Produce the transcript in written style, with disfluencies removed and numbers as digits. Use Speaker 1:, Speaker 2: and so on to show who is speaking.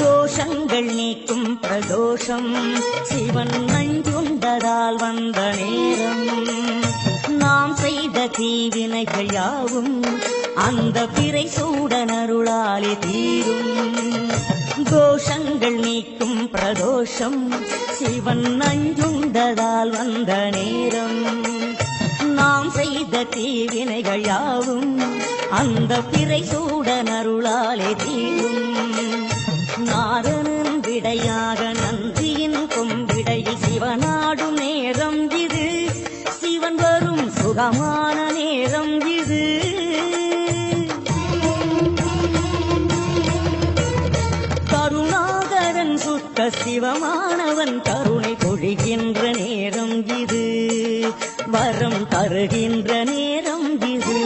Speaker 1: தோஷங்கள் நீக்கும் பிரதோஷம் சிவன் நஞ்சுண்டதால் வந்த நேரம் நாம் செய்த தீவினைகள் யாவும் அந்த பிறை சூடனருளாலே தீரும் தோஷங்கள் நீக்கும் பிரதோஷம் சிவன் நஞ்சுண்டதால் வந்த நேரம் நாம் செய்த தீவினைகள் யாவும் அந்த பிறை சூடனருளாலே தீரும் நாரணன் விடையாக நந்தியின் கொம்பிடையில் சிவனாடும் நேரம் இது சிவன் வரும் சுகமான நேரம் இது கருணாகரன் சுத்த சிவமானவன் கருணை பொழிகின்ற நேரம் இது வரம் தருகின்ற நேரம் இது